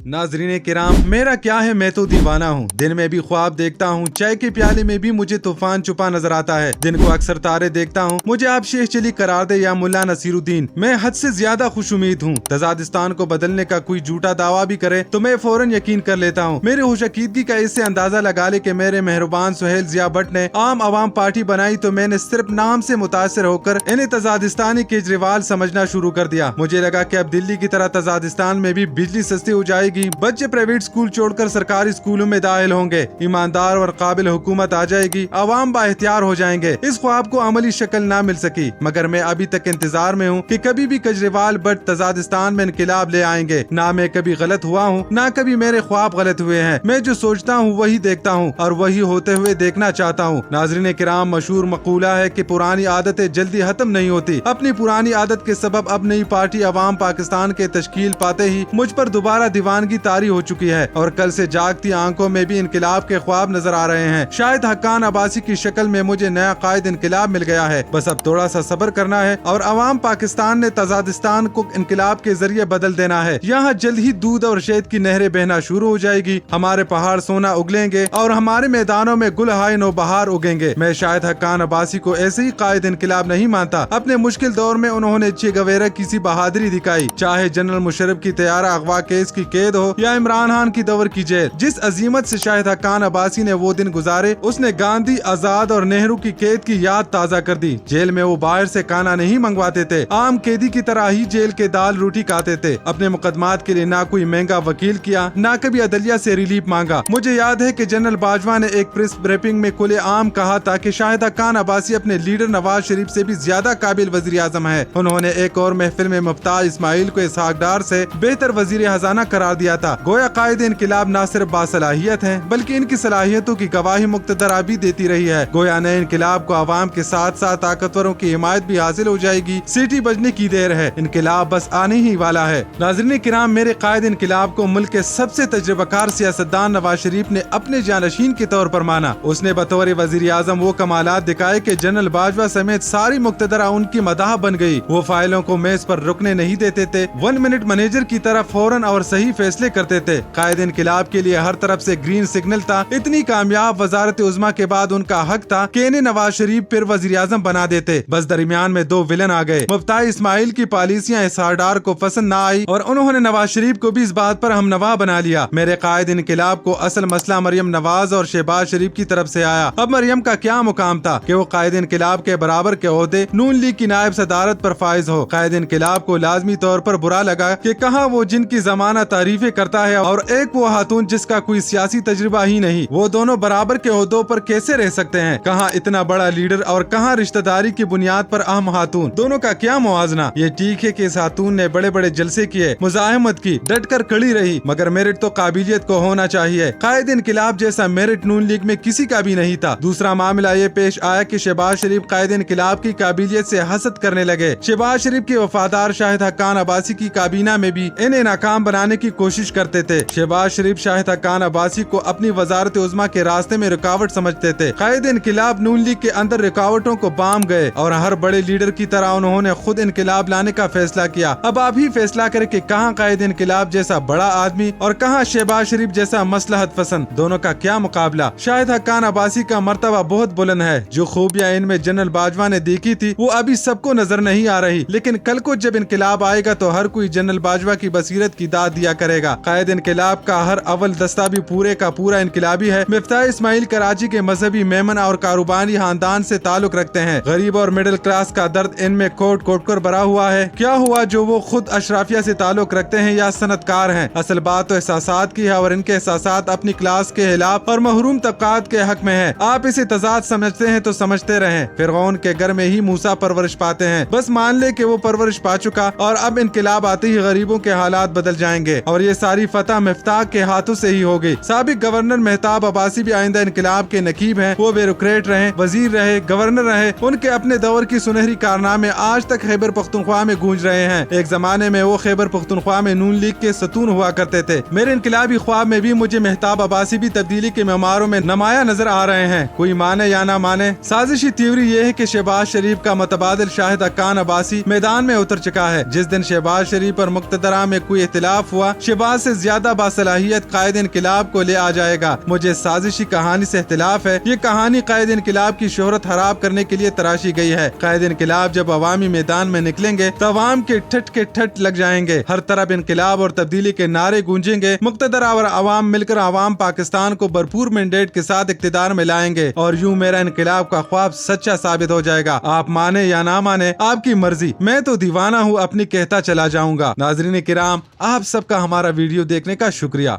नाजरीन किराम, मेरा क्या है, मैं तो दीवाना हूँ। दिन में भी ख्वाब देखता हूँ, चाय के प्याले में भी मुझे तूफान छुपा नजर आता है। दिन को अक्सर तारे देखता हूँ, मुझे आप शेख चली करार दे या मुल्ला नसीरुद्दीन। मैं हद से ज्यादा खुश उम्मीद हूँ। तजादिस्तान को बदलने का कोई झूठा दावा भी करे तो मैं फौरन यकीन कर लेता हूँ। मेरी खुशअकीदगी का इससे अंदाजा लगा ले कि मेरे मेहरबान सुहेल जिया भट्ट ने आम आवाम पार्टी बनाई तो मैंने सिर्फ नाम से मुतासर होकर इन्हें तजादिस्तानी केजरीवाल समझना शुरू कर दिया। मुझे लगा कि अब दिल्ली की तरह तजादिस्तान में भी बिजली सस्ती हो जाएगी, बच्चे प्राइवेट स्कूल छोड़कर सरकारी स्कूलों में दाखिल होंगे, ईमानदार और काबिल हुकूमत आ जाएगी, अवाम बाइख्तियार हो जाएंगे। इस ख्वाब को अमली शक्ल ना मिल सकी, मगर मैं अभी तक इंतजार में हूँ कि कभी भी केजरीवाल भट्ट तजादिस्तान में इनकलाब ले आएंगे। ना मैं कभी गलत हुआ हूँ, ना कभी मेरे ख्वाब गलत हुए हैं। मैं जो सोचता हूँ वही देखता हूँ और वही होते हुए देखना चाहता हूँ। नाज़रीन किराम, मशहूर मकूला है कि पुरानी आदतें जल्दी खत्म नहीं होती। अपनी पुरानी आदत के सबब अब नई पार्टी अवाम पाकिस्तान के तश्कील पाते ही मुझ पर दोबारा दीवानगी तारी हो चुकी है और कल से जागती आंखों में भी इनकलाब के ख्वाब नजर आ रहे हैं। शायद हक्कान अब्बासी की शक्ल में मुझे नया कायद इनकलाब मिल गया है। बस अब थोड़ा सा सब्र करना है और अवाम पाकिस्तान ने तजादिस्तान को इनकलाब के जरिए बदल देना है। यहाँ जल्द ही दूध और शहद की नहरें बहना शुरू हो जाएगी, हमारे पहाड़ सोना उगलेंगे और हमारे मैदानों में गुल हाय नो बहार उगेंगे। मैं शायद हक्कान अब्बासी को ऐसे ही कायद इनकलाब नहीं मानता। अपने मुश्किल दौर में उन्होंने चे गवेरा की सी बहादुरी दिखाई, चाहे जनरल मुशर्रफ की तैयारा अगवा केस की कैद हो या इमरान खान की दौर की जेल। जिस अजीमत से शाहिद हक्कान अब्बासी ने वो दिन गुजारे, उसने गांधी, आजाद और नेहरू की कैद की याद ताजा कर दी। जेल में वो बाहर से खाना नहीं मंगवाते थे, आम कैदी की तरह ही जेल के दाल रोटी खाते थे। अपने मुकदमात के लिए ना कोई महंगा वकील किया, ना कभी अदलिया से रिलीफ मांगा। मुझे याद है कि जनरल बाजवा ने एक प्रेस ब्रीफिंग में खुले आम कहा था कि शाहिद हक्कान अब्बासी अपने लीडर नवाज शरीफ से भी ज्यादा काबिल वजीर आजम है। उन्होंने एक और महफिल में मुफ्ताज इस्माइल को इसहाक डार से बेहतर वजीर खजाना करार दिया था। गोया कायदे इनकलाब न सिर्फ बासलाहियत है बल्कि इनकी सलाहियतों की गवाही मुक्तदर भी देती रही है। गोया नए इनकलाब को आवाम के साथ साथ ताकतवरों की हिमायत भी हासिल हो जाएगी। सीटी बजने की देर है, इनकलाब बस आने ही वाला है। नाज़रीन किराम, मेरे कायद इनकलाब को मुल्क के सबसे तजुर्बाकार सियासतदान नवाज शरीफ ने अपने जानशीन के तौर पर माना। उसने बतौर वजीर आजम वो कमालात दिखाए कि जनरल बाजवा समेत सारी मुक्तदरा उनकी मदाह बन गई। वो फाइलों को मेज पर रुकने नहीं देते थे, 1 मिनट मैनेजर की तरह फौरन और सही फैसले करते थे। कायद इनकलाब के लिए हर तरफ से ग्रीन सिग्नल था। इतनी कामयाब वजारत उज़्मा के बाद उनका हक था कि इन्हें नवाज शरीफ फिर वजीर आजम बना देते। बस दरमियान में 2 विलन आ गए। मुफ्ताज इस्माइल की पॉलिसियां इसहाक डार को पसंद न आई और उन्होंने नवाज शरीफ को भी इस बात पर हमनवा बना लिया। मेरे कायद इनकलाब को असल मसला मरियम नवाज और शहबाज शरीफ की तरफ से आया। अब मरियम का क्या मुकाम था कि वो कायद इनकलाब के बराबर के ओहदे नून लीग की नायब सदारत पर फाइज हो। कायद इनकलाब को लाजमी तौर पर बुरा लगा कि कहाँ वो जिनकी जमाना तारीफें करता है और एक वो खातून जिसका कोई सियासी तजुर्बा ही नहीं। वो दोनों बराबर के ओहदों पर कैसे रह सकते हैं? कहाँ इतना बड़ा लीडर और कहाँ रिश्तेदारी की बुनियाद पर अहम खातून, दोनों का क्या मुआवजना? ये ठीक है कि इस खातून ने बड़े बड़े जलसे किए, मुजाहमत की, डट कर खड़ी रही, मगर मेरिट तो काबिलियत को होना चाहिए। कायद इनकलाब जैसा मेरिट नून लीग में किसी का भी नहीं था। दूसरा मामला ये पेश आया कि शहबाज शरीफ कायद इनकलाब की काबिलियत से हसद करने लगे। शहबाज शरीफ के वफादार शाहिद हक्कान अब्बासी की काबीना में भी इन्हें नाकाम बनाने की कोशिश करते थे। शहबाज शरीफ शाहिद हक्कान अब्बासी को अपनी वजारत उज़्मा के रास्ते में रुकावट समझते थे। कायद इनकलाब नून लीग के अंदर रुकावटों को बाम गए और हर बड़े लीडर की तरह उन्होंने खुद इनकलाब लाने का फैसला किया। अब आप ही फैसला करें कि कहाँ कायद इनकलाब जैसा बड़ा आदमी और कहाँ शहबाज शरीफ जैसा मसलहत पसंद, दोनों का क्या मुकाबला। शाहिद हक्कान अब्बासी का मर्तबा बहुत बुलंद है। जो खूबियां इनमें जनरल बाजवा ने देखी थी वो अभी सबको नजर नहीं आ रही, लेकिन कल को जब इनकलाब आएगा तो हर कोई जनरल बाजवा की बसीरत की दाद दिया करेगा। कायद इनकलाब का हर अव्वल दस्ता भी पूरे का पूरा इनकलाबी है। मुफ्ताज इस्माइल कराची के मजहबी मेमन और कारोबारी खानदान से ताल्लुक रखते हैं। गरीब और मिडिल क्लास का दर्द इनमें कोट कोट कर भरा हुआ है। क्या हुआ जो वो खुद अशराफिया से ताल्लुक रखते हैं या सनतकार हैं? असल बात तो एहसासात की है और इनके एहसासात अपनी क्लास के खिलाफ और महरूम तबकात के हक में है। आप इसे तजाद समझते हैं तो समझते रहें। फिरौन के घर में ही मूसा परवरिश पाते हैं। बस मान ले कि वो परवरिश पा चुका और अब इनकलाब आते ही गरीबों के हालात बदल जाएंगे और ये सारी फतह मिफ्ताह के हाथों से ही होगी। साबिक गवर्नर मेहताब अब्बासी भी आइंदा इनकलाब के नकीब हैं। वो ब्यूरोक्रेट रहे, वजीर रहे, गवर्नर रहे, उनके अपने दौर की सुनहरी कारनामे आज तक खैबर पख्तूनख्वा में गूंज रहे हैं। एक जमाने में वो खैबर पख्तूनख्वा में नून लीग के सतून हुआ करते थे। मेरे इनकलाबी ख्वाब में भी मुझे मेहताब अब्बासी भी तब्दीली के मेमारों में नमाया नजर आ रहे हैं। कोई माने या ना माने, साजिशी थ्योरी ये है कि शहबाज शरीफ का मुतबादिल शाहिद हक्कान अब्बासी मैदान में उतर चुका है। जिस दिन शहबाज शरीफ और मुक्तदरा में कोई इख्तिलाफ हुआ, شہباز سے زیادہ باصلاحیت قائد انقلاب کو لے آ جائے گا۔ مجھے سازشی کہانی سے اختلاف ہے، یہ کہانی قائد انقلاب کی شہرت خراب کرنے کے لیے تراشی گئی ہے۔ قائد انقلاب جب عوامی میدان میں نکلیں گے تو عوام کے ٹھٹ لگ جائیں گے، ہر طرف انقلاب اور تبدیلی کے نعرے گونجیں گے، مقتدر اور عوام مل کر عوام پاکستان کو بھرپور مینڈیٹ کے ساتھ اقتدار میں لائیں گے، اور یوں میرا انقلاب کا خواب سچا ثابت ہو جائے گا۔ آپ مانے یا نہ مانے، آپ کی مرضی، میں تو دیوانہ ہوں، اپنی کہتا چلا جاؤں گا۔ ناظرین کرام، آپ سب کا ہمارا ویڈیو دیکھنے کا شکریہ۔